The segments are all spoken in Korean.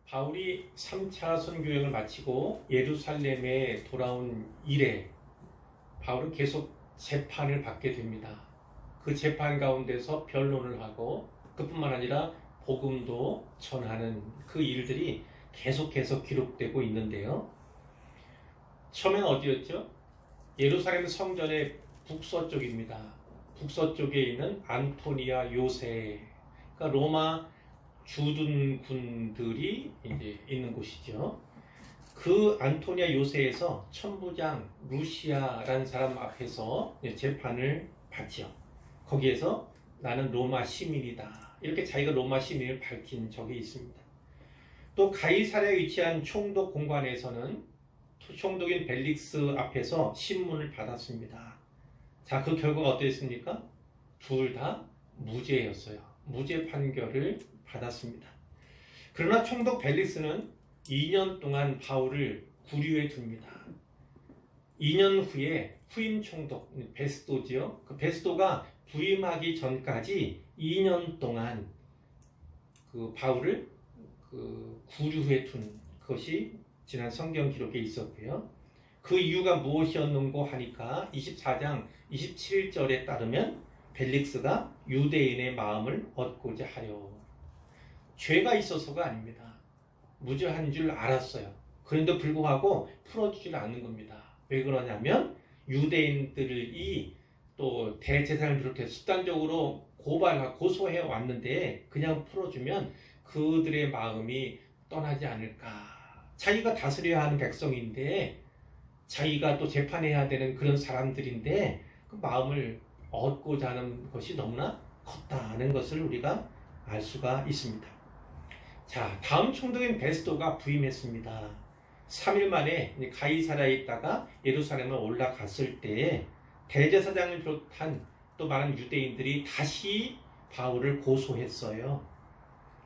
바울이 3차 선교여행을 마치고 예루살렘에 돌아온 이래 바울은 계속 재판을 받게 됩니다. 그 재판 가운데서 변론을 하고 그뿐만 아니라 복음도 전하는 그 일들이 계속해서 기록되고 있는데요. 처음엔 어디였죠? 예루살렘 성전의 북서쪽입니다. 북서쪽에 있는 안토니아 요새, 그러니까 로마 주둔군들이 이제 있는 곳이죠. 그 안토니아 요새에서 천부장 루시아라는 사람 앞에서 재판을 받죠. 거기에서 나는 로마 시민이다, 이렇게 자기가 로마 시민을 밝힌 적이 있습니다. 또 가이사랴에 위치한 총독 공관에서는 총독인 벨릭스 앞에서 신문을 받았습니다. 자, 그 결과가 어땠습니까? 둘 다 무죄였어요. 무죄 판결을 받았습니다. 그러나 총독 벨릭스는 2년 동안 바울을 구류해 둡니다. 2년 후에 후임 총독 베스도지요. 그 베스도가 부임하기 전까지 2년 동안 그 바울을 구류해 둔 것이 지난 성경 기록에 있었고요. 그 이유가 무엇이었는고 하니까 24장 27절에 따르면 벨릭스가 유대인의 마음을 얻고자 하여, 죄가 있어서가 아닙니다. 무죄한 줄 알았어요. 그런데 불구하고 풀어주질 않는 겁니다. 왜 그러냐면 유대인들이 또 대제사장을 비롯해서 습관적으로 고소해 왔는데 그냥 풀어주면 그들의 마음이 떠나지 않을까. 자기가 다스려야 하는 백성인데, 자기가 또 재판해야 되는 그런 사람들인데 그 마음을 얻고자 하는 것이 너무나 컸다는 것을 우리가 알 수가 있습니다. 자, 다음 총독인 베스도가 부임했습니다. 3일 만에 가이사랴에 있다가 예루살렘에 올라갔을 때 대제사장을 비롯한 또 많은 유대인들이 다시 바울을 고소했어요.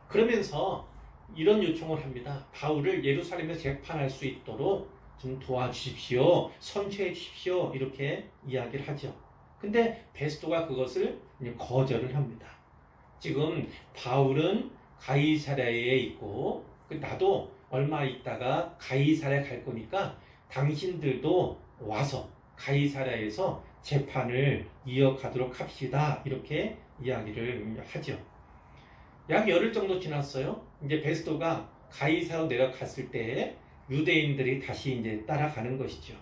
그러면서 이런 요청을 합니다. 바울을 예루살렘에서 재판할 수 있도록 좀 도와주십시오, 선처해 주십시오, 이렇게 이야기를 하죠. 근데 베스도가 그것을 거절을 합니다. 지금 바울은 가이사랴에 있고 나도 얼마 있다가 가이사랴 갈 거니까 당신들도 와서 가이사랴에서 재판을 이어가도록 합시다, 이렇게 이야기를 하죠. 약 열흘 정도 지났어요. 이제 베스도가 가이사랴로 내려갔을 때 유대인들이 다시 이제 따라가는 것이죠.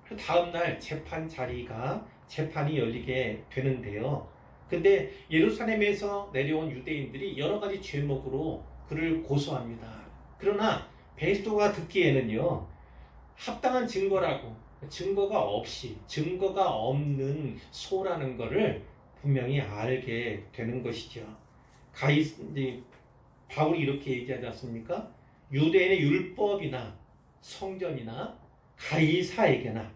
그 다음날 재판이 열리게 되는데요. 근데 예루살렘에서 내려온 유대인들이 여러 가지 죄목으로 그를 고소합니다. 그러나 베스도가 듣기에는요, 합당한 증거가 없는 소라는 것을 분명히 알게 되는 것이죠. 바울이 이렇게 얘기하지 않습니까? 유대인의 율법이나 성전이나 가이사에게나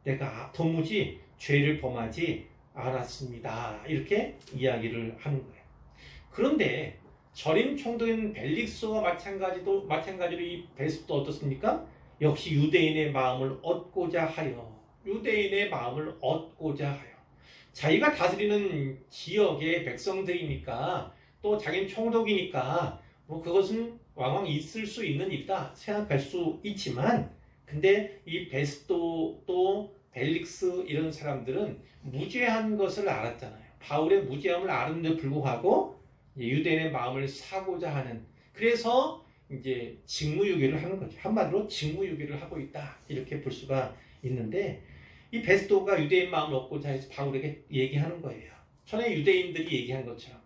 내가 도무지 죄를 범하지 않았습니다, 이렇게 이야기를 하는 거예요. 그런데 전임 총독인 벨릭스와 마찬가지로 이 베스도 어떻습니까? 역시 유대인의 마음을 얻고자 하여 자기가 다스리는 지역의 백성들이니까, 또 자기는 총독이니까 그것은 왕왕 있을 수 있는 일이다 생각할 수 있지만, 근데 이 베스도 또 벨릭스 이런 사람들은 무죄한 것을 알았잖아요. 바울의 무죄함을 아는데 불구하고 유대인의 마음을 사고자 하는, 그래서 이제 직무유기를 하는 거죠. 한마디로 직무유기를 하고 있다, 이렇게 볼 수가 있는데, 이 베스도가 유대인 마음을 얻고자 해서 바울에게 얘기하는 거예요. 전에 유대인들이 얘기한 것처럼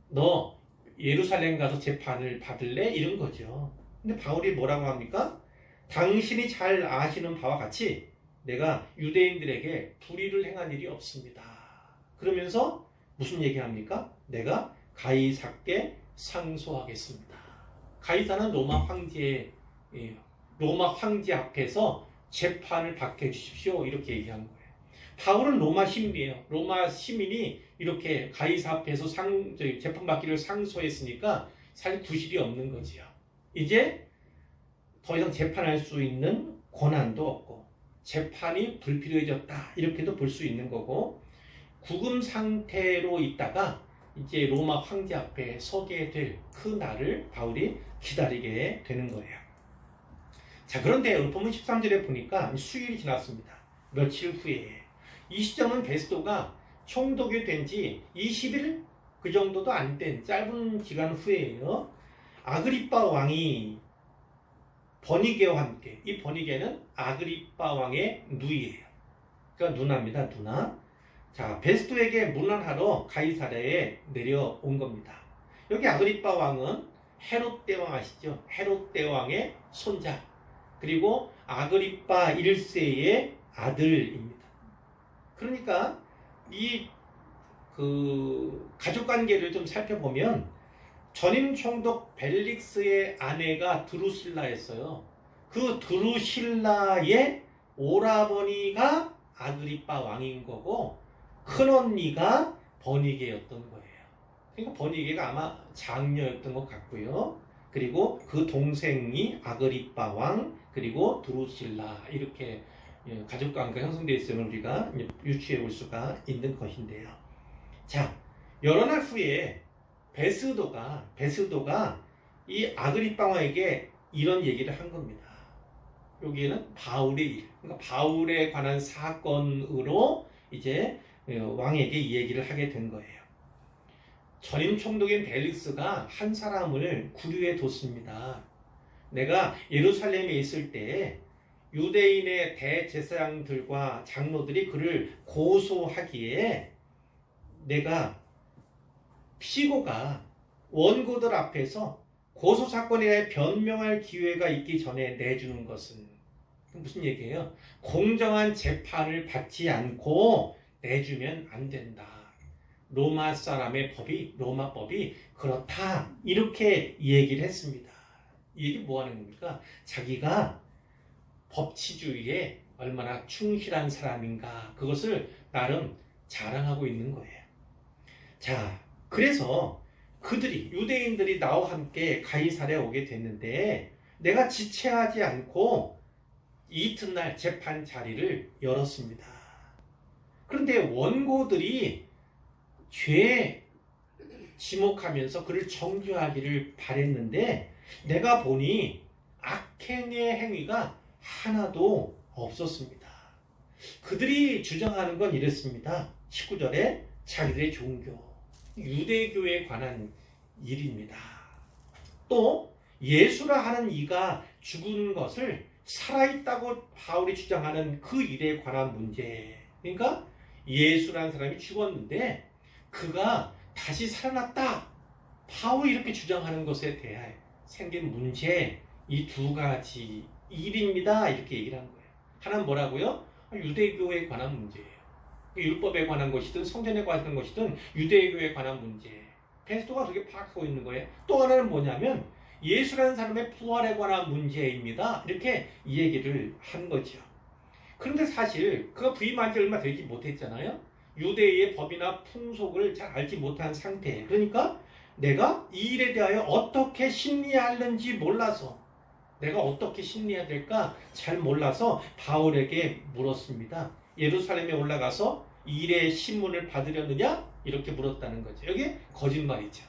너 예루살렘 가서 재판을 받을래? 이런 거죠. 근데 바울이 뭐라고 합니까? 당신이 잘 아시는 바와 같이 내가 유대인들에게 불의를 행한 일이 없습니다. 그러면서 무슨 얘기합니까? 내가 가이사께 상소하겠습니다. 가이사는 로마 황제예요. 로마 황제 앞에서 재판을 받게 해주십시오, 이렇게 얘기한 거예요. 바울은 로마 시민이에요. 로마 시민이 이렇게 가이사 앞에서 재판받기를 상소했으니까 사실 구실이 없는 거지요. 이제 더 이상 재판할 수 있는 권한도 없고 재판이 불필요해졌다, 이렇게도 볼 수 있는 거고, 구금 상태로 있다가 이제 로마 황제 앞에 서게 될 그 날을 바울이 기다리게 되는 거예요. 자, 그런데 오늘 본문 13절에 보니까 수일이 지났습니다. 며칠 후에 이 시점은 베스도가 총독이 된 지 20일 그 정도도 안 된 짧은 기간 후에요. 아그리빠 왕이 버니게와 함께, 이 버니게는 아그리빠 왕의 누이예요. 그러니까 누나입니다. 누나. 자, 베스도에게 문안하러 가이사랴에 내려온 겁니다. 여기 아그리빠 왕은 헤롯 대왕 아시죠? 헤롯 대왕의 손자, 그리고 아그리빠 1세의 아들입니다. 그러니까 이 가족 관계를 좀 살펴보면 전임 총독 벨릭스의 아내가 드루실라였어요. 그 드루실라의 오라버니가 아그리빠 왕인 거고 큰언니가 버니게였던 거예요. 그러니까 버니게가 아마 장녀였던 것 같고요. 그리고 그 동생이 아그리빠 왕, 그리고 드루실라, 이렇게 가족관계가 형성되어 있음을 우리가 유추해 볼 수가 있는 것인데요. 자, 여러 날 후에 베스도가 이 아그리빠 왕에게 이런 얘기를 한 겁니다. 여기에는 바울의 일, 그러니까 바울에 관한 사건으로 이제 왕에게 이 얘기를 하게 된 거예요. 전임 총독인 벨릭스가 한 사람을 구류해 뒀습니다. 내가 예루살렘에 있을 때 유대인의 대제사장들과 장로들이 그를 고소하기에 내가 피고가 원고들 앞에서 고소사건에 대해 변명할 기회가 있기 전에 내주는 것은 무슨 얘기예요? 공정한 재판을 받지 않고 내주면 안 된다. 로마 사람의 법이, 로마 법이 그렇다. 이렇게 얘기를 했습니다. 이게 뭐 하는 겁니까? 자기가 법치주의에 얼마나 충실한 사람인가, 그것을 나름 자랑하고 있는 거예요. 자, 그래서 그들이, 유대인들이 나와 함께 가이사랴에 오게 됐는데 내가 지체하지 않고 이튿날 재판 자리를 열었습니다. 그런데 원고들이 죄에 지목하면서 그를 정죄하기를 바랬는데 내가 보니 악행의 행위가 하나도 없었습니다. 그들이 주장하는 건 이랬습니다. 19절에 자기들의 종교, 유대교에 관한 일입니다. 또 예수라 하는 이가 죽은 것을 살아있다고 바울이 주장하는 그 일에 관한 문제. 그러니까 예수라는 사람이 죽었는데 그가 다시 살아났다. 바울이 이렇게 주장하는 것에 대해 생긴 문제, 이 두 가지 일입니다. 이렇게 얘기를 한 거예요. 하나는 뭐라고요? 유대교에 관한 문제예요. 율법에 관한 것이든 성전에 관한 것이든 유대교에 관한 문제. 베스도가 그렇게 파악하고 있는 거예요. 또 하나는 뭐냐면 예수라는 사람의 부활에 관한 문제입니다. 이렇게 이 얘기를 한 거죠. 그런데 사실 그가 부임한 지 얼마 되지 못했잖아요. 유대의 법이나 풍속을 잘 알지 못한 상태. 그러니까 내가 이 일에 대하여 어떻게 심리하는지 몰라서, 내가 어떻게 심리해야 될까 잘 몰라서 바울에게 물었습니다. 예루살렘에 올라가서 이 일의 신문을 받으려느냐? 이렇게 물었다는 거죠. 여기 거짓말이죠.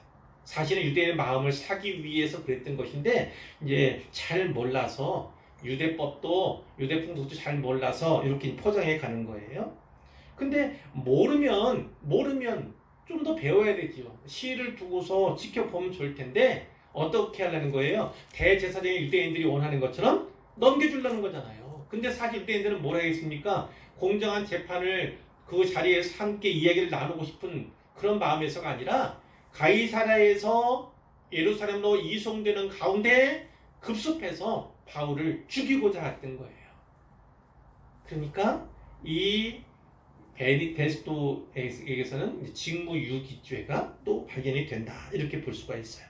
사실은 유대인의 마음을 사기 위해서 그랬던 것인데 이제 잘 몰라서, 유대법도 유대 풍속도 잘 몰라서 이렇게 포장해 가는 거예요. 근데 모르면 좀 더 배워야 되지요. 시를 두고서 지켜보면 좋을 텐데 어떻게 하려는 거예요? 대제사장의 유대인들이 원하는 것처럼 넘겨주려는 거잖아요. 근데 사실 유대인들은 뭘 하겠습니까? 공정한 재판을 그 자리에서 함께 이야기를 나누고 싶은 그런 마음에서가 아니라 가이사랴에서 예루살렘으로 이송되는 가운데 급습해서 바울을 죽이고자 했던 거예요. 그러니까 이 베스도에게서는 직무유기죄가 또 발견이 된다. 이렇게 볼 수가 있어요.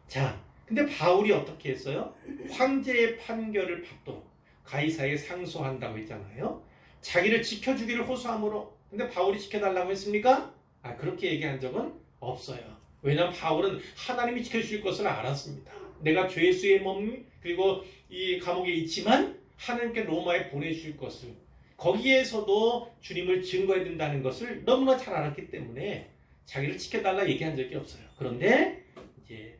자, 근데 바울이 어떻게 했어요? 황제의 판결을 받도록 가이사에 상소한다고 했잖아요. 자기를 지켜주기를 호소함으로. 근데 바울이 지켜달라고 했습니까? 그렇게 얘기한 적은 없어요. 왜냐하면 바울은 하나님이 지켜주실 것을 알았습니다. 내가 죄수의 몸, 그리고 이 감옥에 있지만 하나님께 로마에 보내주실 것을, 거기에서도 주님을 증거해야 된다는 것을 너무나 잘 알았기 때문에 자기를 지켜달라 얘기한 적이 없어요. 그런데 이제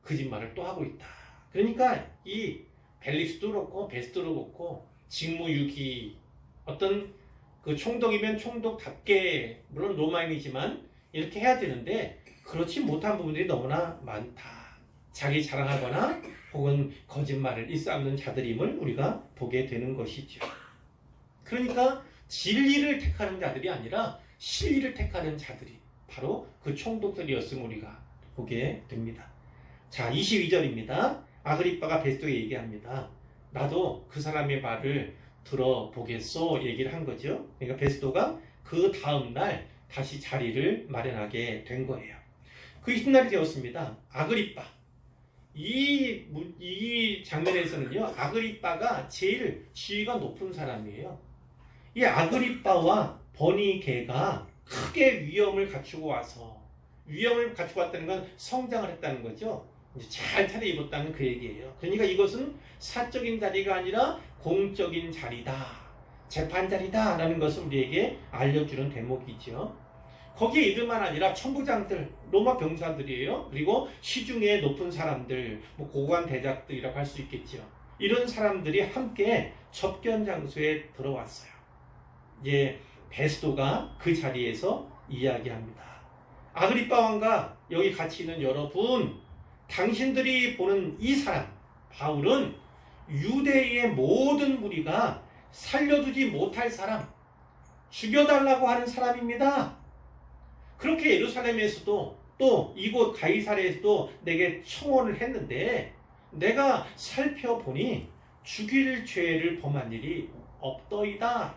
거짓말을 또 하고 있다. 그러니까 이 벨릭스도 그렇고 베스트도 그렇고 직무유기 어떤 그 총독이면 총독답게 물론 로마인이지만 이렇게 해야 되는데 그렇지 못한 부분들이 너무나 많다. 자기 자랑하거나 혹은 거짓말을 일삼는 자들임을 우리가 보게 되는 것이죠. 그러니까 진리를 택하는 자들이 아니라 실리를 택하는 자들이 바로 그 총독들이었음을 우리가 보게 됩니다. 자, 22절입니다. 아그리빠가 베스토에게 얘기합니다. 나도 그 사람의 말을 들어보겠소 얘기를 한 거죠. 그러니까 베스토가 그 다음 날 다시 자리를 마련하게 된 거예요. 그 이튿날이 되었습니다. 아그리빠. 이 장면에서는요, 아그리빠가 제일 지위가 높은 사람이에요. 이 아그리빠와 버니게가 크게 위엄을 갖추고 와서, 위엄을 갖추고 왔다는 건 성장을 했다는 거죠. 이제 잘 차려입었다는 그 얘기예요. 그러니까 이것은 사적인 자리가 아니라 공적인 자리다, 재판 자리다 라는 것을 우리에게 알려주는 대목이죠. 거기에 이들만 아니라 천부장들, 로마 병사들이에요. 그리고 시중에 높은 사람들, 뭐 고관 대작들이라고 할 수 있겠죠. 이런 사람들이 함께 접견 장소에 들어왔어요. 이제 베스도가 그 자리에서 이야기합니다. 아그리빠 왕과 여기 같이 있는 여러분, 당신들이 보는 이 사람 바울은 유대의 모든 무리가 살려두지 못할 사람, 죽여달라고 하는 사람입니다. 그렇게 예루살렘에서도 또 이곳 가이사랴에서도 내게 청원을 했는데 내가 살펴보니 죽일 죄를 범한 일이 없더이다.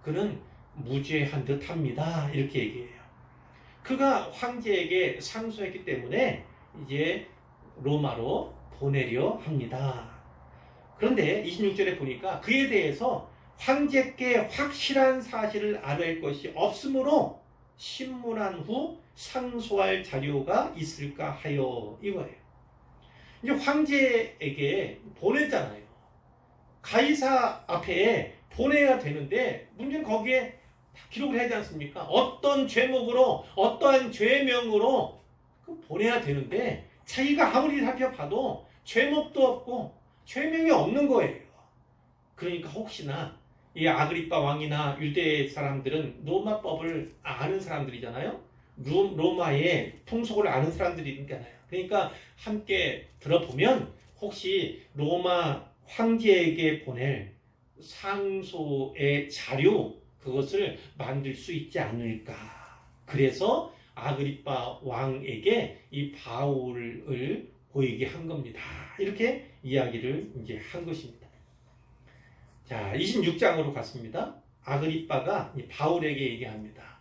그는 무죄한 듯합니다. 이렇게 얘기해요. 그가 황제에게 상소했기 때문에 이제 로마로 보내려 합니다. 그런데 26절에 보니까 그에 대해서 황제께 확실한 사실을 알아낼 것이 없으므로 신문한 후 상소할 자료가 있을까 하여 이거예요. 이제 황제에게 보내잖아요. 가이사 앞에 보내야 되는데 문제는 거기에 기록을 하지 않습니까? 어떤 죄목으로 어떠한 죄명으로 보내야 되는데 자기가 아무리 살펴봐도 죄목도 없고 죄명이 없는 거예요. 그러니까 혹시나 이 아그리빠 왕이나 유대 사람들은 로마법을 아는 사람들이잖아요. 로마의 풍속을 아는 사람들이잖아요. 그러니까 함께 들어보면 혹시 로마 황제에게 보낼 상소의 자료 그것을 만들 수 있지 않을까. 그래서 아그리빠 왕에게 이 바울을 보이게 한 겁니다. 이렇게 이야기를 이제 한 것입니다. 자, 26장으로 갔습니다. 아그리빠가 바울에게 얘기합니다.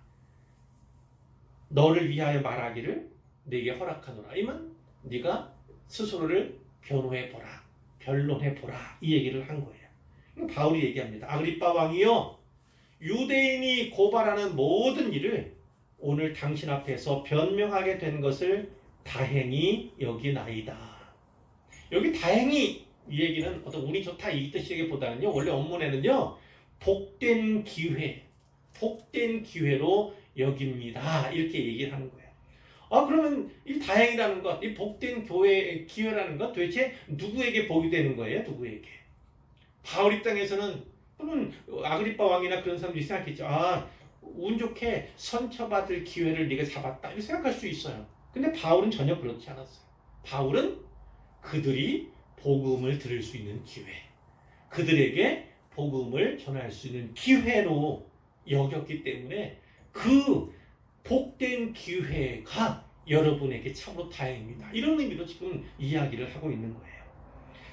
너를 위하여 말하기를 내게 허락하노라. 이만 네가 스스로를 변호해보라. 변론해보라. 이 얘기를 한 거예요. 바울이 얘기합니다. 아그리빠 왕이여, 유대인이 고발하는 모든 일을 오늘 당신 앞에서 변명하게 된 것을 다행히 여기나이다. 여기 다행히 이 얘기는 어떤 운이 좋다 이 뜻이기보다는요, 원래 원문에는요, 복된 기회, 복된 기회로 여깁니다. 이렇게 얘기를 하는 거예요. 그러면 이 다행이라는 것, 이 복된 기회라는 것 도대체 누구에게 복이 되는 거예요? 누구에게? 바울 입장에서는 또는 아그리빠 왕이나 그런 사람들이 생각했죠. 운 좋게 선처받을 기회를 네가 잡았다. 이렇게 생각할 수 있어요. 근데 바울은 전혀 그렇지 않았어요. 바울은 그들이 복음을 들을 수 있는 기회, 그들에게 복음을 전할 수 있는 기회로 여겼기 때문에 그 복된 기회가 여러분에게 참으로 다행입니다. 이런 의미로 지금 이야기를 하고 있는 거예요.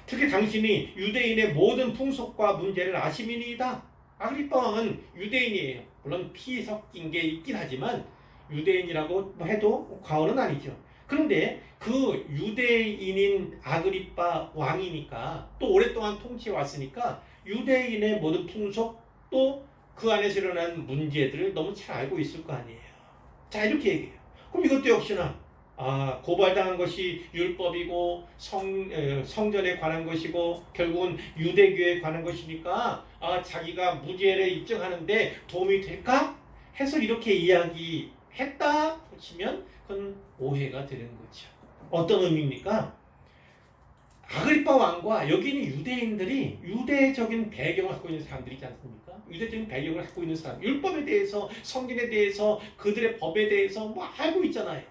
특히 당신이 유대인의 모든 풍속과 문제를 아심이니이다. 아그리빠 왕은 유대인이에요. 물론 피 섞인 게 있긴 하지만 유대인이라고 해도 과언은 아니죠. 그런데 그 유대인인 아그리빠 왕이니까 또 오랫동안 통치해 왔으니까 유대인의 모든 풍속 또 그 안에서 일어난 문제들을 너무 잘 알고 있을 거 아니에요. 자, 이렇게 얘기해요. 그럼 이것도 역시나 고발당한 것이 율법이고 성전에 관한 것이고 결국은 유대교에 관한 것이니까 자기가 무죄를 입증하는데 도움이 될까? 해서 이렇게 이야기해 했다 치면 그건 오해가 되는 거죠. 어떤 의미입니까? 아그리파 왕과 여기 있는 유대인들이 유대적인 배경을 갖고 있는 사람들이지 않습니까? 유대적인 배경을 갖고 있는 사람, 율법에 대해서, 성경에 대해서, 그들의 법에 대해서 뭐 알고 있잖아요.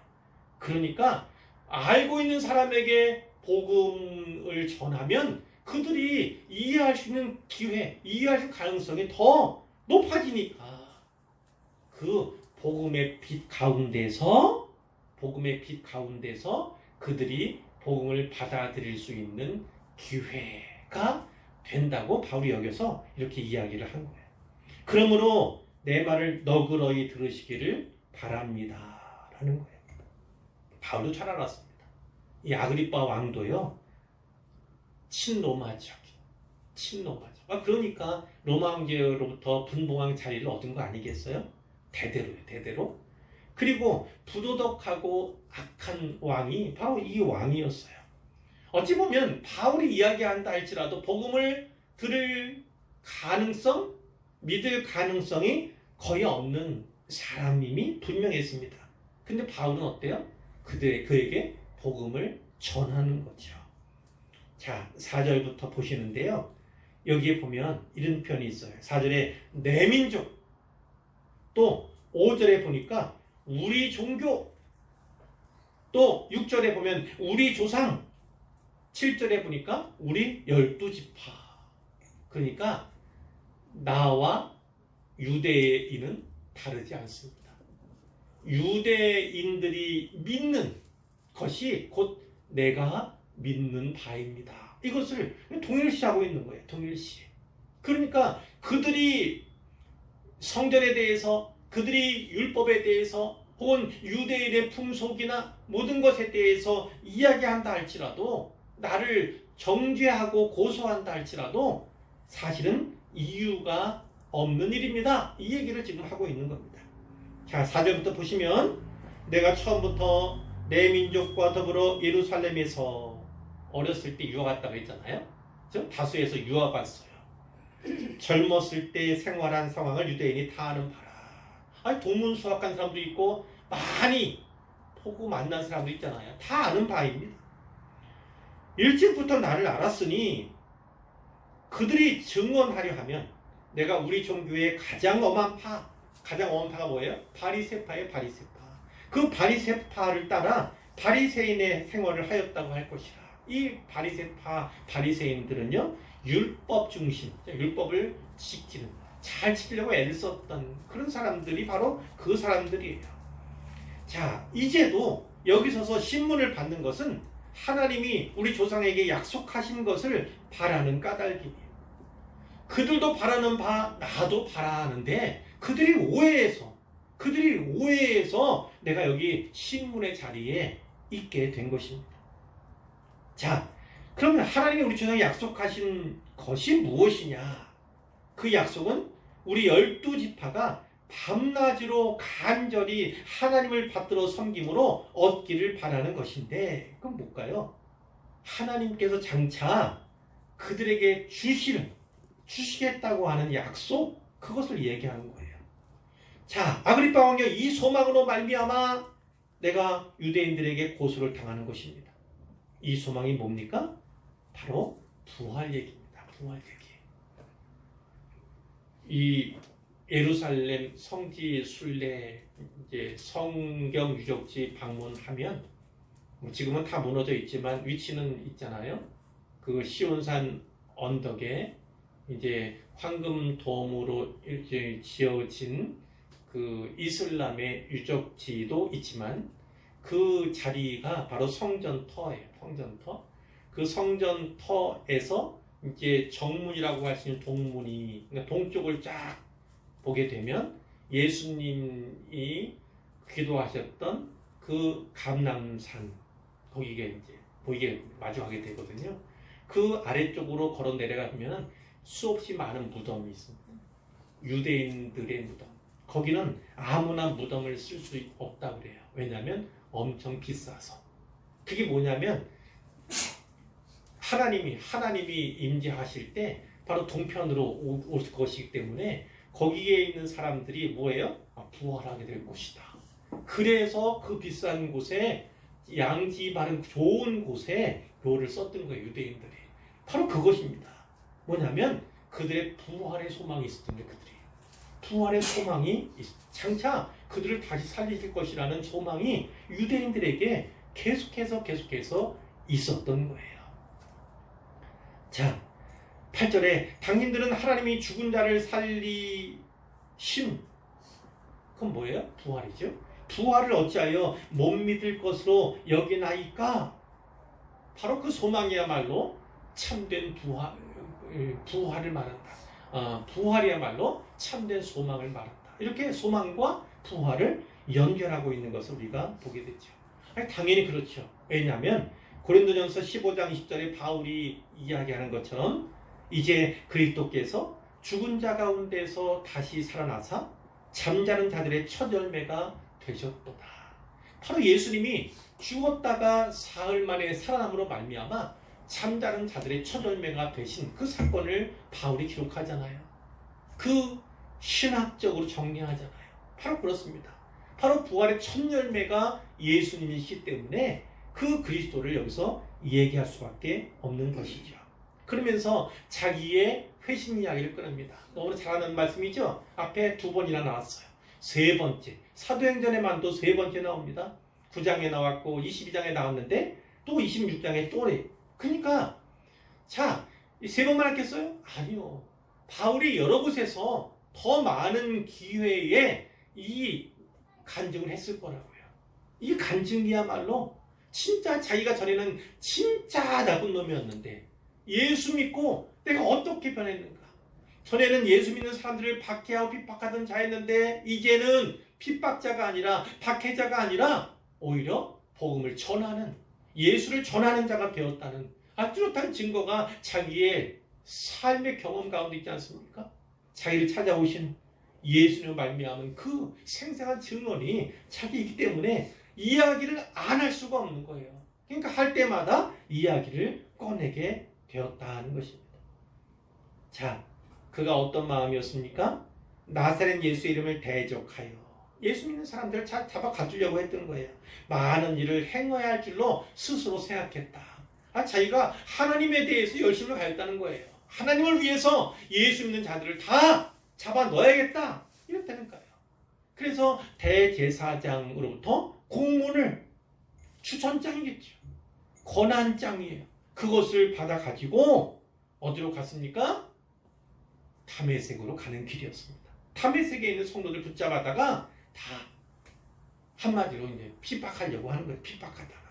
그러니까 알고 있는 사람에게 복음을 전하면 그들이 이해할 수 있는 기회, 이해할 수 있는 가능성이 더 높아지니까 그 복음의 빛 가운데서 그들이 복음을 받아들일 수 있는 기회가 된다고 바울이 여겨서 이렇게 이야기를 한 거예요. 그러므로 내 말을 너그러이 들으시기를 바랍니다. 라는 거예요. 바울도 잘 알았습니다. 이 아그리파 왕도요, 친로마적. 그러니까 로마 황제로부터 분봉왕 자리를 얻은 거 아니겠어요? 대대로. 그리고 부도덕하고 악한 왕이 바로 이 왕이었어요. 어찌 보면 바울이 이야기한다 할지라도 복음을 믿을 가능성이 거의 없는 사람임이 분명했습니다. 근데 바울은 어때요? 그에게 복음을 전하는 거죠. 자, 4절부터 보시는데요. 여기에 보면 이런 표현이 있어요. 4절에 내 민족, 또 5절에 보니까 우리 종교, 또 6절에 보면 우리 조상, 7절에 보니까 우리 12지파. 그러니까 나와 유대인은 다르지 않습니다. 유대인들이 믿는 것이 곧 내가 믿는 바입니다. 이것을 동일시하고 있는 거예요. 동일시. 그러니까 그들이 성전에 대해서, 그들이 율법에 대해서, 혹은 유대인의 풍속이나 모든 것에 대해서 이야기한다 할지라도, 나를 정죄하고 고소한다 할지라도 사실은 이유가 없는 일입니다. 이 얘기를 지금 하고 있는 겁니다. 자, 4절부터 보시면 내가 처음부터 내 민족과 더불어 예루살렘에서 어렸을 때 유학 갔다고 했잖아요. 다수에서 유학 갔어요. 젊었을 때 생활한 상황을 유대인이 다 아는 바라. 동문수학한 사람도 있고 많이 보고 만난 사람도 있잖아요. 다 아는 바입니다. 일찍부터 나를 알았으니 그들이 증언하려 하면 내가 우리 종교의 가장 엄한 파가 뭐예요? 바리새파예요. 바리새파. 그 바리새파를 따라 바리새인의 생활을 하였다고 할 것이라. 이 바리새인들은요, 율법 중심, 율법을 잘 지키려고 애를 썼던 그런 사람들이 바로 그 사람들이에요. 자, 이제도 여기 서서 신문을 받는 것은 하나님이 우리 조상에게 약속하신 것을 바라는 까닭이에요. 그들도 바라는 바, 나도 바라는데 그들이 오해해서 내가 여기 신문의 자리에 있게 된 것입니다. 자, 그러면 하나님이 우리 조상에 약속하신 것이 무엇이냐? 그 약속은 우리 12지파가 밤낮으로 간절히 하나님을 받들어 섬김으로 얻기를 바라는 것인데, 그건 뭘까요? 하나님께서 장차 그들에게 주시겠다고 하는 약속, 그것을 얘기하는 거예요. 자, 아그리파 왕여, 이 소망으로 말미암아 내가 유대인들에게 고소를 당하는 것입니다. 이 소망이 뭡니까? 바로 부활 얘기입니다. 부활 얘기. 이 예루살렘 성지 순례, 이제 성경 유적지 방문하면, 지금은 다 무너져 있지만 위치는 있잖아요. 그 시온산 언덕에 이제 황금돔으로 이제 지어진 그 이슬람의 유적지도 있지만, 그 자리가 바로 성전터예요. 성전터. 그 성전터에서 이제 정문이라고 할 수 있는 동문이, 그러니까 동쪽을 쫙 보게 되면 예수님이 기도하셨던 그 감람산, 거기가 이제 보이게 마주하게 되거든요. 그 아래쪽으로 걸어 내려가면 수없이 많은 무덤이 있습니다. 유대인들의 무덤. 거기는 아무나 무덤을 쓸 수 없다고 그래요. 왜냐하면 엄청 비싸서. 그게 뭐냐면 하나님이 임재하실 때 바로 동편으로 올 것이기 때문에 거기에 있는 사람들이 뭐예요? 부활하게 될 것이다. 그래서 그 비싼 곳에 양지 바른 좋은 곳에 묘를 썼던 거예요. 유대인들이. 바로 그것입니다. 뭐냐면 그들의 부활의 소망이 있었던 거예요. 그들이. 부활의 소망이 장차 그들을 다시 살리실 것이라는 소망이 유대인들에게 계속해서 있었던 거예요. 자, 8절에 당신들은 하나님이 죽은 자를 살리심. 그건 뭐예요? 부활이죠. 부활을 어찌하여 못 믿을 것으로 여기나이까? 바로 그 소망이야말로 참된 부활을 말한다. 부활이야말로 참된 소망을 말한다. 이렇게 소망과 부활을 연결하고 있는 것을 우리가 보게 되죠. 당연히 그렇죠. 왜냐하면 고린도전서 15장 20절에 바울이 이야기하는 것처럼 이제 그리스도께서 죽은 자 가운데서 다시 살아나사 잠자는 자들의 첫 열매가 되셨도다. 바로 예수님이 죽었다가 사흘 만에 살아남으로 말미암아 잠자는 자들의 첫 열매가 되신 그 사건을 바울이 기록하잖아요. 그 신학적으로 정리하잖아요. 바로 그렇습니다. 바로 부활의 첫 열매가 예수님이시기 때문에 그 그리스도를 여기서 얘기할 수밖에 없는 것이죠. 그러면서 자기의 회심 이야기를 꺼냅니다. 너무나 잘하는 말씀이죠. 앞에 2번이나 나왔어요. 3번째, 사도행전에만도 3번째 나옵니다. 9장에 나왔고 22장에 나왔는데 또 26장에 또래. 그러니까 자, 이 3번만 했겠어요? 아니요. 바울이 여러 곳에서 더 많은 기회에 이 간증을 했을 거라고요. 이 간증이야말로 진짜 자기가 전에는 진짜 나쁜 놈이었는데 예수 믿고 내가 어떻게 변했는가. 전에는 예수 믿는 사람들을 박해하고 핍박하던 자였는데 이제는 핍박자가 아니라 박해자가 아니라 오히려 복음을 전하는, 예수를 전하는 자가 되었다는 뚜렷한 증거가 자기의 삶의 경험 가운데 있지 않습니까? 자기를 찾아오신 예수님을 말미암은 그 생생한 증언이 자기이기 때문에 이야기를 안 할 수가 없는 거예요. 그러니까 할 때마다 이야기를 꺼내게 되었다는 것입니다. 자, 그가 어떤 마음이었습니까? 나사렛 예수 이름을 대적하여 예수 믿는 사람들을 잡아 가두려고 했던 거예요. 많은 일을 행해야 할 줄로 스스로 생각했다. 자기가 하나님에 대해서 열심을 가했다는 거예요. 하나님을 위해서 예수 믿는 자들을 다 잡아 넣어야겠다. 이랬다는 거예요. 그래서 대제사장으로부터 공문을, 추천장이겠죠. 권한장이에요. 그것을 받아 가지고 어디로 갔습니까? 다메섹으로 가는 길이었습니다. 다메섹에 있는 성도들 붙잡아다가 다 한마디로 이제 핍박하려고 하는 거예요. 핍박하다가.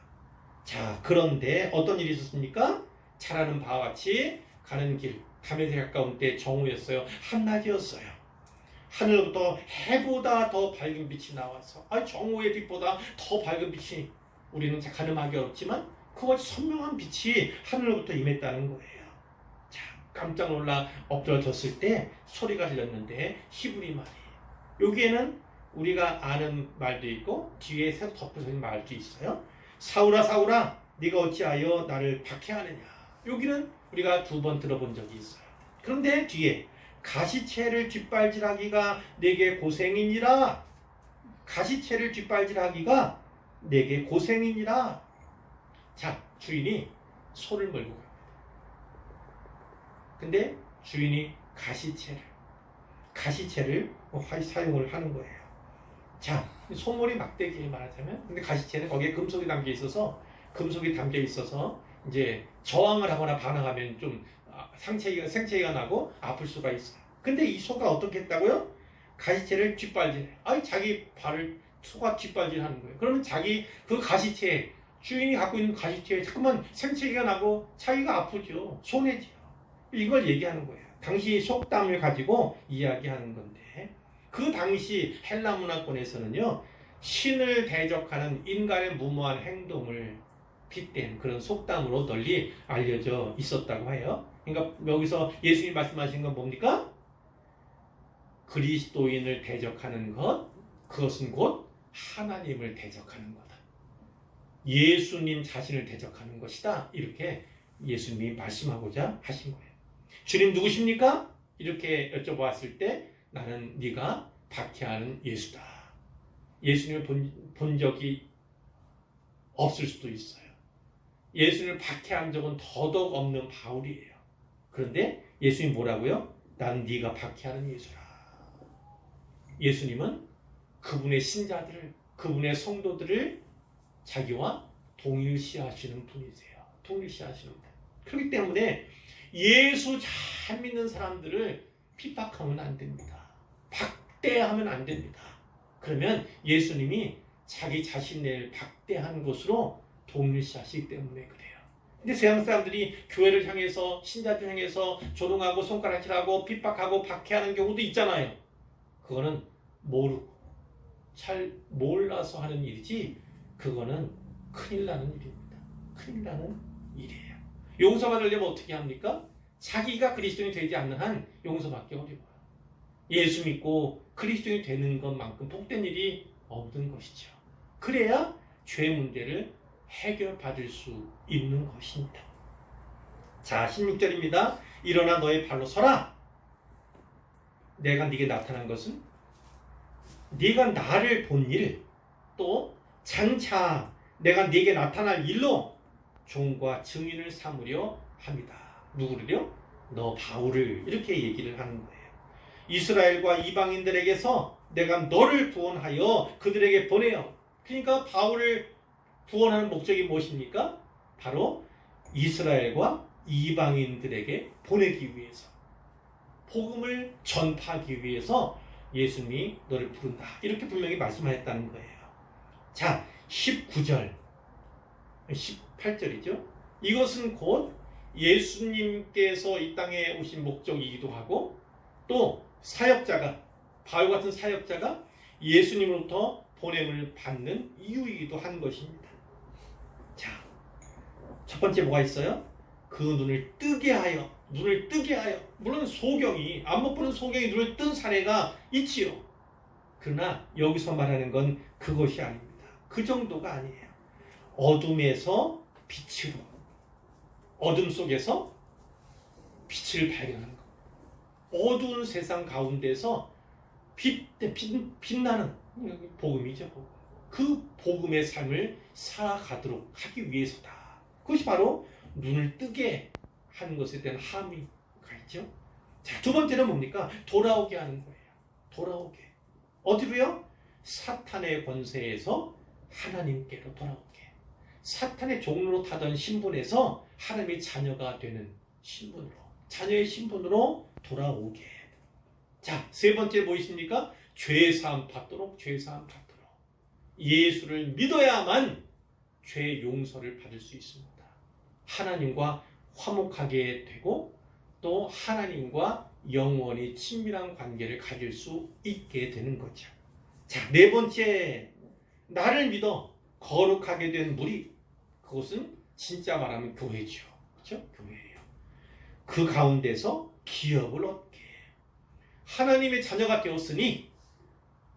자, 그런데 어떤 일이 있었습니까? 잘 아는 바와 같이 가는 길, 다메섹 가까운 때 정오였어요. 한낮이었어요. 하늘로부터 해보다 더 밝은 빛이 나와서 정오의 빛보다 더 밝은 빛이, 우리는 가늠하기 어렵지만 그것이 선명한 빛이 하늘로부터 임했다는 거예요. 자, 깜짝 놀라 엎드러졌을 때 소리가 들렸는데 히브리 말이에요. 여기에는 우리가 아는 말도 있고 뒤에 새 덮어서 있는 말도 있어요. 사울아 사울아 네가 어찌하여 나를 박해하느냐. 여기는 우리가 2번 들어본 적이 있어요. 그런데 뒤에 가시채를 뒷발질하기가 내게 고생이니라. 가시채를 뒷발질하기가 내게 고생이니라. 자, 주인이 소를 몰고 갑니다. 근데 주인이 가시채를 사용을 하는 거예요. 자, 소몰이 막대기에 말하자면, 근데 가시채는 거기에 금속이 담겨 있어서 이제 저항을 하거나 반항하면 좀 생채기가 나고 아플 수가 있어요. 근데 이 소가 어떻게 했다고요? 가시채를 뒷발질해. 자기 발을 소가 뒷발질하는 거예요. 그러면 자기 그 가시채, 주인이 갖고 있는 가시채에 자꾸만 생채기가 나고 자기가 아프죠. 손해지요. 이걸 얘기하는 거예요. 당시 속담을 가지고 이야기하는 건데, 그 당시 헬라 문화권에서는요, 신을 대적하는 인간의 무모한 행동을 빗댄 그런 속담으로 널리 알려져 있었다고 해요. 그러니까 여기서 예수님이 말씀하신 건 뭡니까? 그리스도인을 대적하는 것, 그것은 곧 하나님을 대적하는 거다. 예수님 자신을 대적하는 것이다. 이렇게 예수님이 말씀하고자 하신 거예요. 주님 누구십니까? 이렇게 여쭤보았을 때 나는 네가 박해하는 예수다. 예수님을 본 적이 없을 수도 있어요. 예수님을 박해한 적은 더더욱 없는 바울이에요. 그런데 예수님 뭐라고요? 나는 네가 박해하는 예수라. 예수님은 그분의 신자들을, 그분의 성도들을 자기와 동일시하시는 분이세요. 동일시하시는 분. 그렇기 때문에 예수 잘 믿는 사람들을 핍박하면 안 됩니다. 박대하면 안 됩니다. 그러면 예수님이 자기 자신을 박대하는 것으로 동일시하시기 때문에 그래요. 근데 세상 사람들이 교회를 향해서, 신자들 향해서 조롱하고 손가락질하고 핍박하고 박해하는 경우도 있잖아요. 그거는 모르고 잘 몰라서 하는 일이지, 그거는 큰일 나는 일입니다. 큰일 나는 일이에요. 용서받으려면 어떻게 합니까? 자기가 그리스도인이 되지 않는 한 용서받기 어려워요. 예수 믿고 그리스도인이 되는 것만큼 복된 일이 없는 것이죠. 그래야 죄 문제를 해결받을 수 있는 것입니다. 자, 16절입니다. 일어나 너의 발로 서라. 내가 네게 나타난 것은 네가 나를 본 일, 또 장차 내가 네게 나타날 일로 종과 증인을 삼으려 합니다. 누구를요? 너 바울을. 이렇게 얘기를 하는 거예요. 이스라엘과 이방인들에게서 내가 너를 구원하여 그들에게 보내요. 그러니까 바울을 구원하는 목적이 무엇입니까? 바로 이스라엘과 이방인들에게 보내기 위해서, 복음을 전파하기 위해서 예수님이 너를 부른다. 이렇게 분명히 말씀하셨다는 거예요. 자, 19절, 18절이죠. 이것은 곧 예수님께서 이 땅에 오신 목적이기도 하고, 또 사역자가, 바울 같은 사역자가 예수님으로부터 보냄을 받는 이유이기도 한 것입니다. 자, 첫 번째 뭐가 있어요? 그 눈을 뜨게 하여, 눈을 뜨게 하여. 물론 소경이, 안 못 보는 소경이 눈을 뜬 사례가 있지요. 그러나 여기서 말하는 건 그것이 아닙니다. 그 정도가 아니에요. 어둠에서 빛으로, 어둠 속에서 빛을 발견하는 것. 어두운 세상 가운데서 빛나는 복음이죠. 그 복음의 삶을 살아가도록 하기 위해서다. 그것이 바로 눈을 뜨게 하는 것에 대한 함의가 있죠. 자, 두 번째는 뭡니까? 돌아오게 하는 거예요. 돌아오게. 어디로요? 사탄의 권세에서 하나님께로 돌아오게. 사탄의 종로로 타던 신분에서 하나님의 자녀가 되는 신분으로, 자녀의 신분으로 돌아오게. 자, 세 번째 뭐 있습니까? 죄사함 받도록, 죄사함 받도록. 예수를 믿어야만 죄 용서를 받을 수 있습니다. 하나님과 화목하게 되고, 또 하나님과 영원히 친밀한 관계를 가질 수 있게 되는 거죠. 자, 네 번째, 나를 믿어 거룩하게 된 무리. 그것은 진짜 말하면 교회죠. 그렇죠? 교회예요. 그 가운데서 기업을 얻게. 하나님의 자녀가 되었으니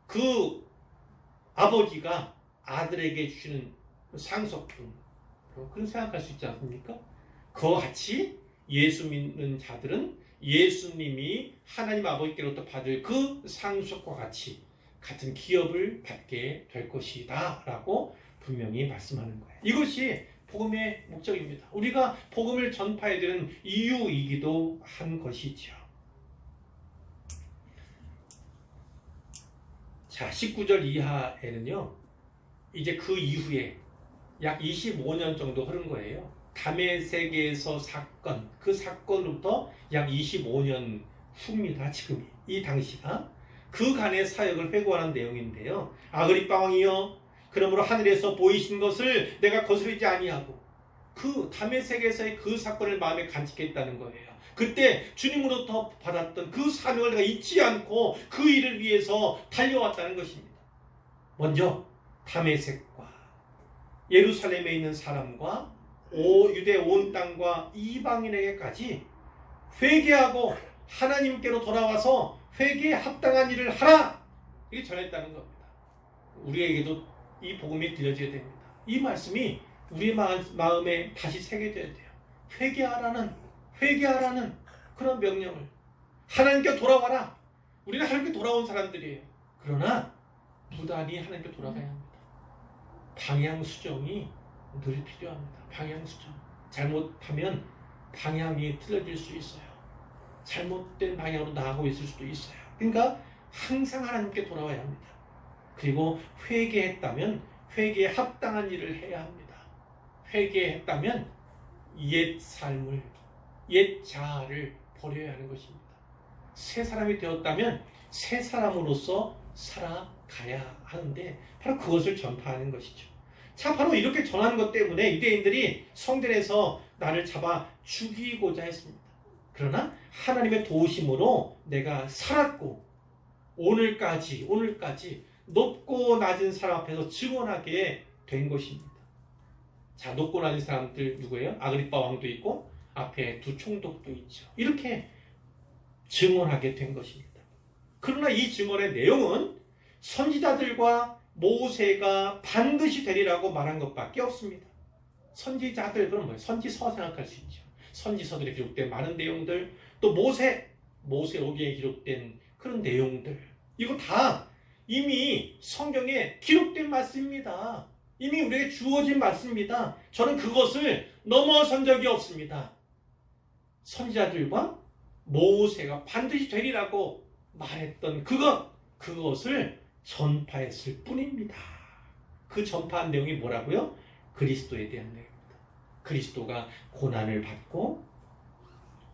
그 아버지가 아들에게 주시는 상속분, 그런 생각할 수 있지 않습니까? 그와 같이 예수 믿는 자들은 예수님이 하나님 아버지께로부터 받을 그 상속과 같은 기업을 받게 될 것이다 라고 분명히 말씀하는 거예요. 이것이 복음의 목적입니다. 우리가 복음을 전파해야 되는 이유이기도 한 것이죠. 자, 19절 이하에는요, 이제 그 이후에 약 25년 정도 흐른 거예요. 다메섹에서 사건, 그 사건으로부터 약 25년 후입니다. 지금이, 이 당시가. 그간의 사역을 회고하는 내용인데요. 아그리빠 왕이여, 그러므로 하늘에서 보이신 것을 내가 거스르지 아니하고, 그 다메섹에서의 그 사건을 마음에 간직했다는 거예요. 그때 주님으로부터 받았던 그 사명을 내가 잊지 않고 그 일을 위해서 달려왔다는 것입니다. 먼저 다메섹과 예루살렘에 있는 사람과 유대 온 땅과 이방인에게까지 회개하고 하나님께로 돌아와서 회개에 합당한 일을 하라! 이게 전했다는 겁니다. 우리에게도 이 복음이 들려져야 됩니다. 이 말씀이 우리의 마음에 다시 새겨져야 돼요. 회개하라는 그런 명령을. 하나님께 돌아와라. 우리는 하나님께 돌아온 사람들이에요. 그러나 무단히 하나님께 돌아가야 합니다. 방향 수정이 늘 필요합니다. 방향 수정. 잘못하면 방향이 틀어질 수 있어요. 잘못된 방향으로 나가고 있을 수도 있어요. 그러니까 항상 하나님께 돌아와야 합니다. 그리고 회개했다면 회개에 합당한 일을 해야 합니다. 회개했다면 옛 삶을, 옛 자아를 버려야 하는 것입니다. 새 사람이 되었다면 새 사람으로서 살아가야 하는데 바로 그것을 전파하는 것이죠. 자, 바로 이렇게 전하는 것 때문에 유대인들이 성전에서 나를 잡아 죽이고자 했습니다. 그러나 하나님의 도우심으로 내가 살았고 오늘까지 높고 낮은 사람 앞에서 증언하게 된 것입니다. 자, 높고 낮은 사람들 누구예요? 아그리빠 왕도 있고 앞에 두 총독도 있죠. 이렇게 증언하게 된 것입니다. 그러나 이 증언의 내용은 선지자들과 모세가 반드시 되리라고 말한 것밖에 없습니다. 선지자들, 그럼 뭐예요? 선지서 생각할 수 있죠. 선지서들에 기록된 많은 내용들, 또 모세오기에 기록된 그런 내용들, 이거 다 이미 성경에 기록된 말씀입니다. 이미 우리에게 주어진 말씀입니다. 저는 그것을 넘어선 적이 없습니다. 선지자들과 모세가 반드시 되리라고 말했던 그것을 전파했을 뿐입니다. 그 전파한 내용이 뭐라고요? 그리스도에 대한 내용입니다. 그리스도가 고난을 받고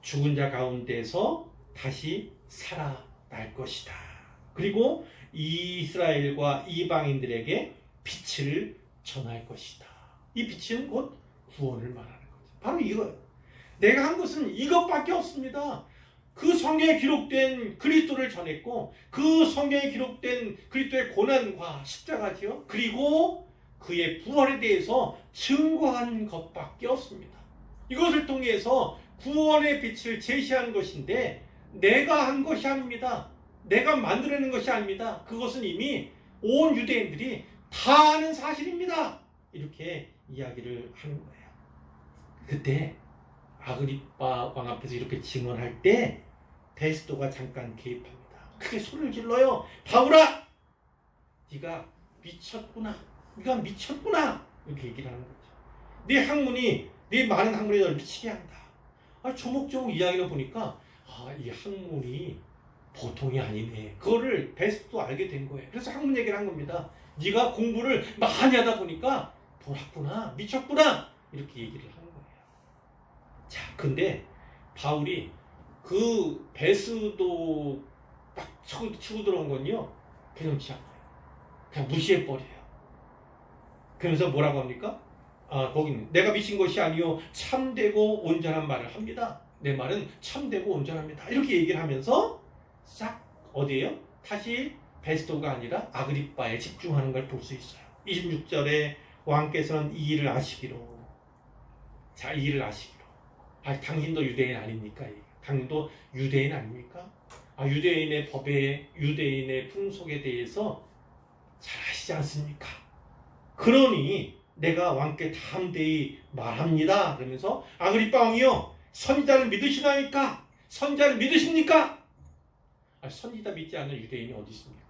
죽은 자 가운데서 다시 살아날 것이다. 그리고 이스라엘과 이방인들에게 빛을 전할 것이다. 이 빛은 곧 구원을 말하는 거죠. 바로 이거예요. 내가 한 것은 이것밖에 없습니다. 그 성경에 기록된 그리스도를 전했고 그 성경에 기록된 그리스도의 고난과 십자가지요. 그리고 그의 부활에 대해서 증거한 것밖에 없습니다. 이것을 통해서 구원의 빛을 제시한 것인데 내가 한 것이 아닙니다. 내가 만들어낸 것이 아닙니다. 그것은 이미 온 유대인들이 다 아는 사실입니다. 이렇게 이야기를 하는 거예요. 그때 아그리빠 왕 앞에서 이렇게 증언할 때 베스도가 잠깐 개입합니다. 크게 소리를 질러요. 바울아! 네가 미쳤구나. 네가 미쳤구나. 이렇게 얘기를 하는 거죠. 네 학문이, 네 많은 학문이 너를 미치게 한다. 조목조목 이야기를 보니까 이 학문이 보통이 아니네. 그거를 베스도 알게 된 거예요. 그래서 학문 얘기를 한 겁니다. 네가 공부를 많이 하다 보니까 돌았구나. 미쳤구나. 이렇게 얘기를 하는 거예요. 자, 근데 바울이 그 베스도 딱 치고 들어온 건요. 개념치 않아요. 그냥 무시해버려요. 그러면서 뭐라고 합니까? 거기는 내가 미친 것이 아니요 참되고 온전한 말을 합니다. 내 말은 참되고 온전합니다. 이렇게 얘기를 하면서 싹 어디에요? 다시 베스도가 아니라 아그리빠에 집중하는 걸 볼 수 있어요. 26절에 왕께서는 이 일을 아시기로. 자, 이 일을 아시기로. 당신도 유대인 아닙니까? 당신도 유대인 아닙니까? 유대인의 법에, 유대인의 풍속에 대해서 잘 아시지 않습니까? 그러니 내가 왕께 담대히 말합니다. 그러면서 아그리빠 왕이요, 선지자를 믿으시나니까? 선지자를 믿으십니까? 선지자 믿지 않는 유대인이 어디 있습니까?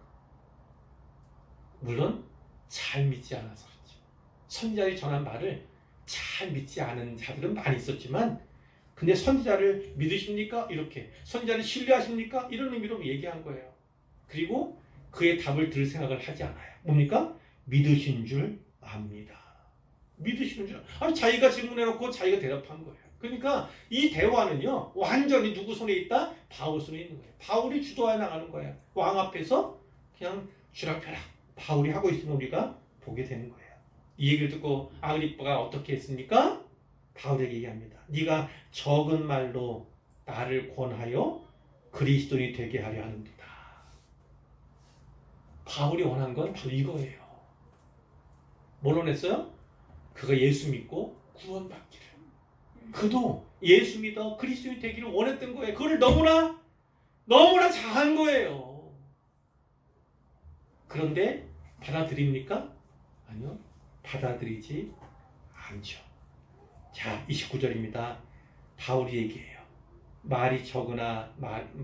물론 잘 믿지 않아서 그렇죠. 선지자들이 전한 말을 잘 믿지 않은 자들은 많이 있었지만 근데 선지자를 믿으십니까? 이렇게 선지자를 신뢰하십니까? 이런 의미로 얘기한 거예요. 그리고 그의 답을 들을 생각을 하지 않아요. 뭡니까? 믿으신 줄 압니다. 믿으시는 줄. 자기가 질문해놓고 자기가 대답한 거예요. 그러니까 이 대화는요, 완전히 누구 손에 있다? 바울 손에 있는 거예요. 바울이 주도해 나가는 거예요. 왕 앞에서 그냥 쥐락펴락 바울이 하고 있으면 우리가 보게 되는 거예요. 이 얘기를 듣고 아그리빠가 어떻게 했습니까? 바울에게 얘기합니다. 네가 적은 말로 나를 권하여 그리스도인이 되게 하려 하는도다. 바울이 원한 건 바로 이거예요. 뭘 원했어요? 그가 예수 믿고 구원받기를. 그도 예수 믿어 그리스도인이 되기를 원했던 거예요. 그걸 너무나 잘한 거예요. 그런데 받아들입니까? 아니요. 받아들이지 않죠. 자, 29절입니다. 바울이 얘기해요. 말이 적으나 많으나.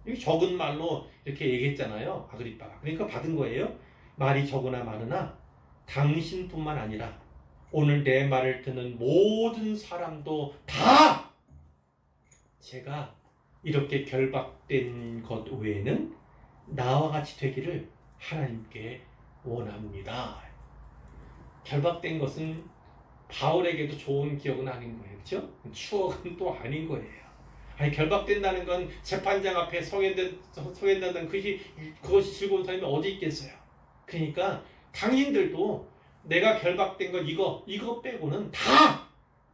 이게 적은 말로 이렇게 얘기했잖아요. 아그리빠가. 그러니까 받은 거예요. 말이 적으나 많으나 당신뿐만 아니라 오늘 내 말을 듣는 모든 사람도 다 제가 이렇게 결박된 것 외에는 나와 같이 되기를 하나님께 원합니다. 결박된 것은 바울에게도 좋은 기억은 아닌 거예요. 그렇죠? 추억은 또 아닌 거예요. 아니, 결박된다는 건 재판장 앞에 서게 된다는 그것이 즐거운 사람이 어디 있겠어요. 그러니까 당신들도 내가 결박된 것 이거 빼고는 다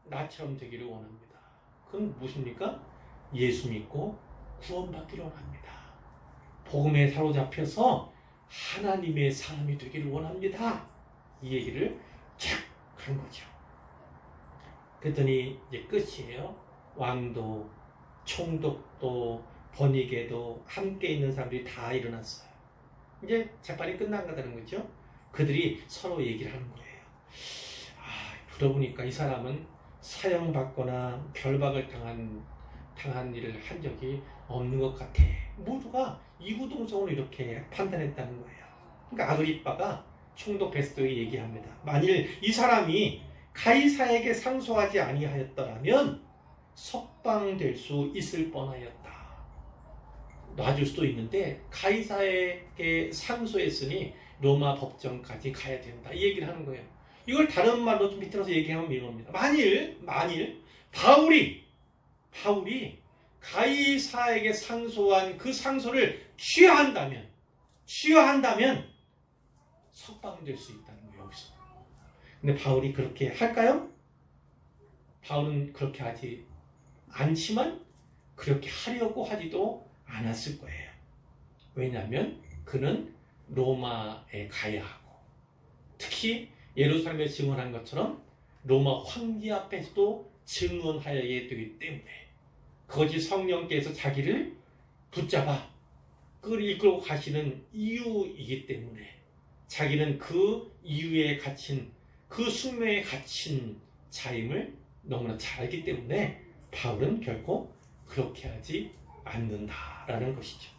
나처럼 되기를 원합니다. 그건 무엇입니까? 예수 믿고 구원받기를 원합니다. 복음에 사로잡혀서 하나님의 사람이 되기를 원합니다. 이 얘기를 착 한 거죠. 그랬더니 이제 끝이에요. 왕도 총독도 번이게도 함께 있는 사람들이 다 일어났어요. 이제 재판이 끝난 거다는 거죠. 그들이 서로 얘기를 하는 거예요. 들어보니까 이 사람은 사형받거나 결박을 당한 일을 한 적이 없는 것 같아. 모두가 이구동성으로 이렇게 판단했다는 거예요. 그러니까 아그리빠가 총독 베스토에게 얘기합니다. 만일 이 사람이 가이사에게 상소하지 아니하였더라면 석방될 수 있을 뻔하였다. 놔줄 수도 있는데 가이사에게 상소했으니 로마 법정까지 가야 된다. 이 얘기를 하는 거예요. 이걸 다른 말로 좀 비틀어서 얘기하면 이겁니다. 만일 바울이 가이사에게 상소한 그 상소를 취하한다면 석방될 수 있다는 거예요. 여기서. 근데 바울이 그렇게 할까요? 바울은 그렇게 하지 않지만 그렇게 하려고 하지도 않았을 거예요. 왜냐하면 그는 로마에 가야 하고, 특히 예루살렘에 증언한 것처럼 로마 황제 앞에서도 증언하여야 되기 때문에 거짓 성령께서 자기를 붙잡아 그를 이끌고 가시는 이유이기 때문에 자기는 그 이유에 갇힌, 그 숙명에 갇힌 자임을 너무나 잘 알기 때문에 바울은 결코 그렇게 하지 않는다라는 것이죠.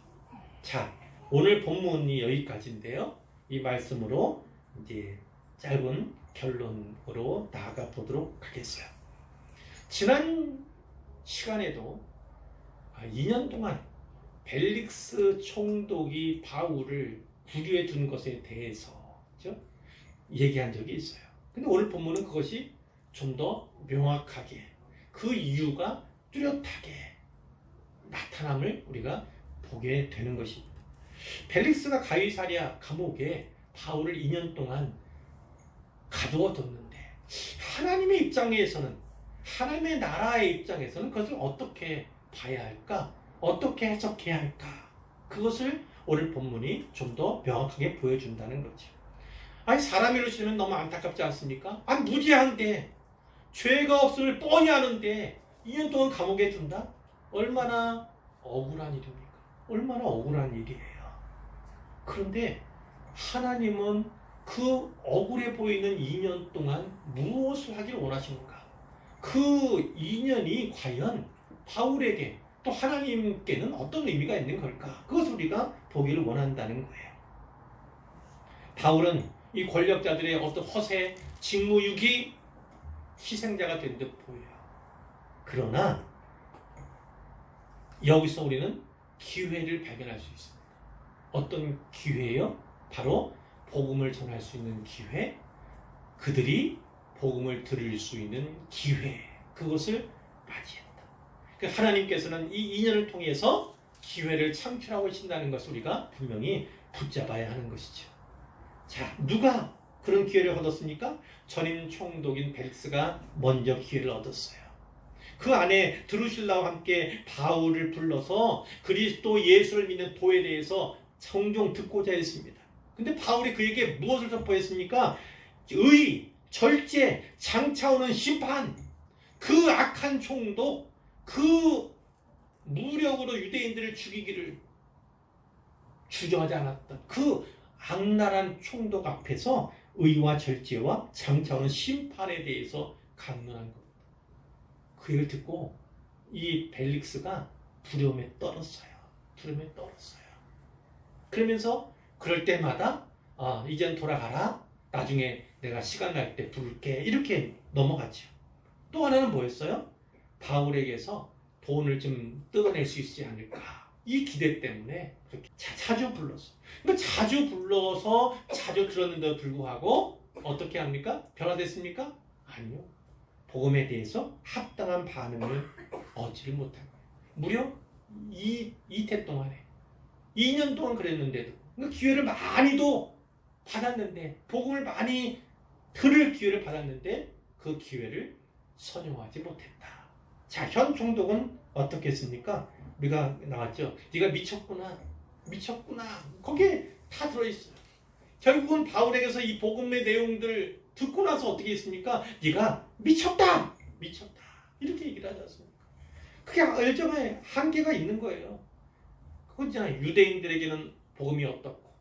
자, 오늘 본문이 여기까지인데요. 이 말씀으로 이제 짧은 결론으로 나아가 보도록 하겠어요. 지난 시간에도 2년 동안 벨릭스 총독이 바울을 구류해 둔 것에 대해서 그렇죠? 얘기한 적이 있어요. 근데 오늘 본문은 그것이 좀 더 명확하게, 그 이유가 뚜렷하게 나타남을 우리가 보게 되는 것입니다. 벨릭스가 가이사랴 감옥에 바울을 2년 동안 가두어뒀는데 하나님의 입장에서는, 하나님의 나라의 입장에서는 그것을 어떻게 봐야 할까? 어떻게 해석해야 할까? 그것을 오늘 본문이 좀 더 명확하게 보여준다는 거죠. 아니, 사람의 일을 너무 안타깝지 않습니까? 무지한데, 죄가 없음을 뻔히 아는데 2년 동안 감옥에 둔다? 얼마나 억울한 일입니까? 얼마나 억울한 일이에요. 그런데 하나님은 그 억울해 보이는 2년 동안 무엇을 하길 원하시는가? 그 2년이 과연 바울에게 또 하나님께는 어떤 의미가 있는 걸까? 그것을 우리가 보기를 원한다는 거예요. 바울은 이 권력자들의 어떤 허세, 직무유기, 희생자가 된 듯 보여요. 그러나 여기서 우리는 기회를 발견할 수 있습니다. 어떤 기회예요? 바로 복음을 전할 수 있는 기회, 그들이 복음을 들을 수 있는 기회, 그것을 맞이했다. 그러니까 하나님께서는 이 인연을 통해서 기회를 창출하고 계신다는 것을 우리가 분명히 붙잡아야 하는 것이죠. 자, 누가 그런 기회를 얻었습니까? 전임 총독인 벨릭스가 먼저 기회를 얻었어요. 그 안에 드루실라와 함께 바울을 불러서 그리스도 예수를 믿는 도에 대해서 성종 듣고자 했습니다. 근데 바울이 그에게 무엇을 선포했습니까? 의, 절제, 장차오는 심판, 그 악한 총독, 그 무력으로 유대인들을 죽이기를 주저하지 않았던 그 악랄한 총독 앞에서 의와 절제와 장차오는 심판에 대해서 강론한 겁니다. 그 얘기를 듣고 이 벨릭스가 두려움에 떨었어요. 두름에 떨었어요. 그러면서 그럴 때마다 이젠 돌아가라. 나중에 내가 시간 날 때 부를게. 이렇게 넘어갔죠. 또 하나는 뭐였어요? 바울에게서 돈을 좀 뜯어낼 수 있지 않을까. 이 기대 때문에 그렇게 자주 불렀어요. 그러니까 자주 불러서 자주 들었는데도 불구하고 어떻게 합니까? 변화됐습니까? 아니요. 복음에 대해서 합당한 반응을 얻지를 못한 거예요. 무려 이태 동안에 2년 동안 그랬는데도 그러니까 기회를 많이도 받았는데 복음을 많이 들을 기회를 받았는데 그 기회를 선용하지 못했다. 자, 현 총독은 어떻게 했습니까? 우리가 나왔죠. 네가 미쳤구나. 거기에 다 들어있어요. 결국은 바울에게서 이 복음의 내용들 듣고 나서 어떻게 했습니까? 네가 미쳤다. 이렇게 얘기를 하지 않습니까? 그게 열정에 한계가 있는 거예요. 그거잖아요. 유대인들에게는 복음이 어떻고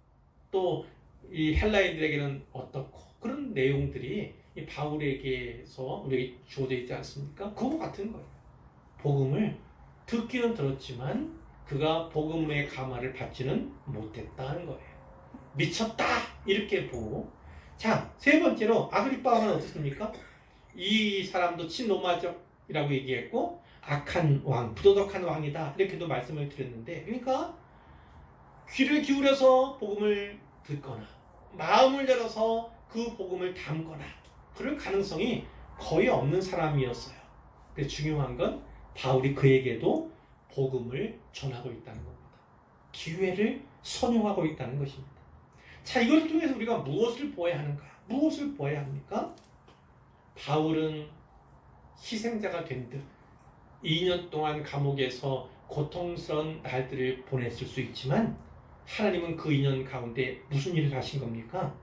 또 이 헬라인들에게는 어떻고 그런 내용들이 이 바울에게서 우리에게 주어져 있지 않습니까? 그거 같은 거예요. 복음을 듣기는 들었지만 그가 복음의 감화를 받지는 못했다는 거예요. 미쳤다 이렇게 보고 자, 세 번째로 아그리빠 왕은 어떻습니까? 이 사람도 친로마적이라고 얘기했고 악한 왕, 부도덕한 왕이다 이렇게도 말씀을 드렸는데 그러니까 귀를 기울여서 복음을 듣거나 마음을 열어서 그 복음을 담거나 그럴 가능성이 거의 없는 사람이었어요. 근데 중요한 건 바울이 그에게도 복음을 전하고 있다는 겁니다. 기회를 선용하고 있다는 것입니다. 자, 이것을 통해서 우리가 무엇을 보아야 하는가? 무엇을 보아야 합니까? 바울은 희생자가 된 듯 2년 동안 감옥에서 고통스러운 날들을 보냈을 수 있지만 하나님은 그 2년 가운데 무슨 일을 하신 겁니까?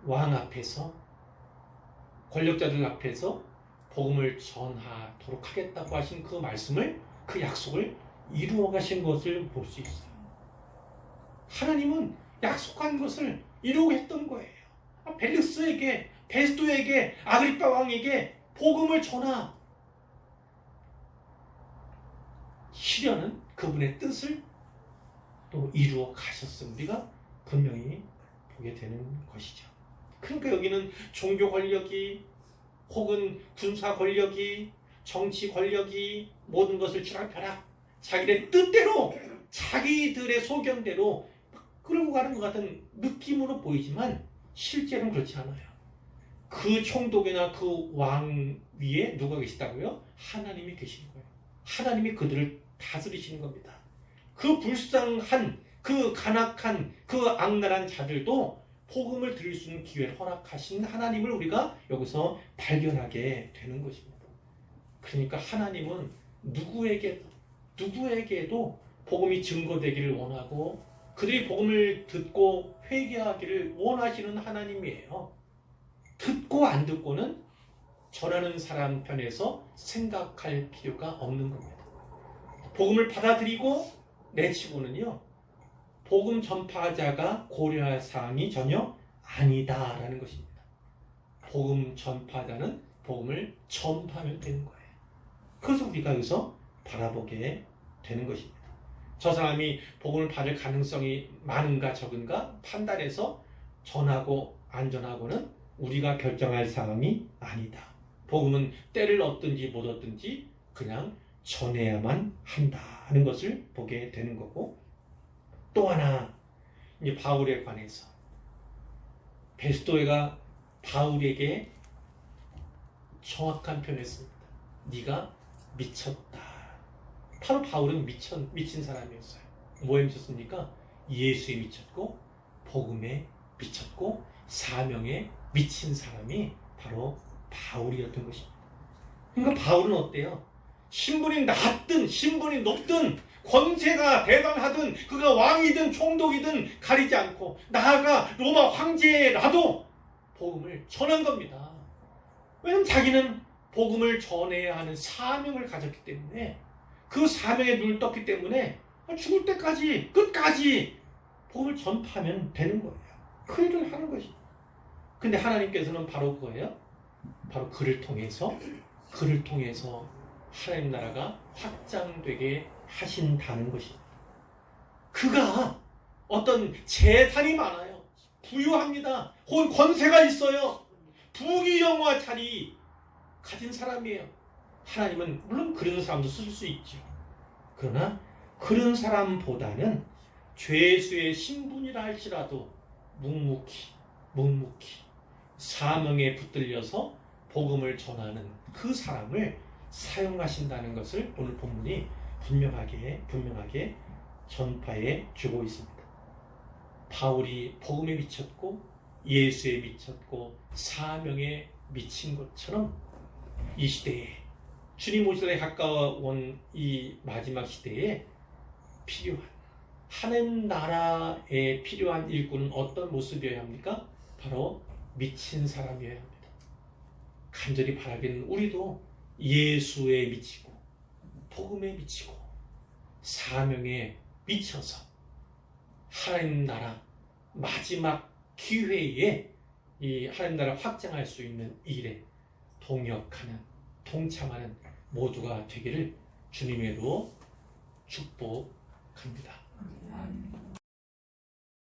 왕 앞에서 권력자들 앞에서 복음을 전하도록 하겠다고 하신 그 말씀을 그 약속을 이루어 가신 것을 볼 수 있어요. 하나님은 약속한 것을 이루겠던 거예요. 벨릭스에게, 베스도에게, 아그리빠 왕에게 복음을 전하 시려는 그분의 뜻을 또 이루어 가셨음 우리가 분명히 보게 되는 것이죠. 그러니까 여기는 종교 권력이 혹은 군사 권력이 정치 권력이 모든 것을 쥐락펴락 자기의 뜻대로 자기들의 소견대로 끌고 가는 것 같은 느낌으로 보이지만 실제로는 그렇지 않아요. 그 총독이나 그 왕 위에 누가 계시다고요? 하나님이 계시는 거예요. 하나님이 그들을 다스리시는 겁니다. 그 불쌍한, 그 간악한, 그 악랄한 자들도 복음을 들을 수 있는 기회를 허락하신 하나님을 우리가 여기서 발견하게 되는 것입니다. 그러니까 하나님은 누구에게도 복음이 증거되기를 원하고 그들이 복음을 듣고 회개하기를 원하시는 하나님이에요. 듣고 안 듣고는 전하는 사람 편에서 생각할 필요가 없는 겁니다. 복음을 받아들이고 내치고는요, 복음 전파자가 고려할 사항이 전혀 아니다라는 것입니다. 복음 전파자는 복음을 전파하면 되는 거예요. 그래서 우리가 여기서 바라보게 되는 것입니다. 저 사람이 복음을 받을 가능성이 많은가 적은가 판단해서 전하고 안 전하고는 우리가 결정할 사항이 아니다. 복음은 때를 얻든지 못 얻든지 그냥 전해야만 한다는 것을 보게 되는 거고, 또 하나 이제 바울에 관해서 베스도에가 바울에게 정확한 표현을 했습니다. 네가 미쳤다. 바로 바울은 미친 사람이었어요. 뭐에 미쳤습니까? 예수에 미쳤고 복음에 미쳤고 사명에 미친 사람이 바로 바울이었던 것입니다. 그러니까 바울은 어때요? 신분이 낮든 신분이 높든 권세가 대단하든 그가 왕이든 총독이든 가리지 않고 나아가 로마 황제라도 복음을 전한 겁니다. 왜냐하면 자기는 복음을 전해야 하는 사명을 가졌기 때문에, 그 사명에 눈을 떴기 때문에 죽을 때까지 끝까지 복음을 전파하면 되는 거예요. 그 일을 하는 것입니다. 근데 하나님께서는 바로 그거예요. 바로 그를 통해서 하나님 나라가 확장되게 하신다는 것입니다. 그가 어떤 재산이 많아요. 부유합니다. 혹은 권세가 있어요. 부귀영화 자리 가진 사람이에요. 하나님은 물론 그런 사람도 쓰실 수 있죠. 그러나 그런 사람보다는 죄수의 신분이라 할지라도 묵묵히 사명에 붙들려서 복음을 전하는 그 사람을 사용하신다는 것을 오늘 본문이 분명하게 전파해 주고 있습니다. 바울이 복음에 미쳤고 예수에 미쳤고 사명에 미친 것처럼 이 시대에 주님 오실 때 가까운 이 마지막 시대에 필요한 하나님 나라에 필요한 일꾼은 어떤 모습이어야 합니까? 바로 미친 사람이어야 합니다. 간절히 바라기는 우리도 예수에 미치고 복음에 미치고 사명에 미쳐서 하나님 나라 마지막 기회에 이 하나님 나라 확장할 수 있는 일에 동역하는 동참하는 모두가 되기를 주님으로 축복합니다.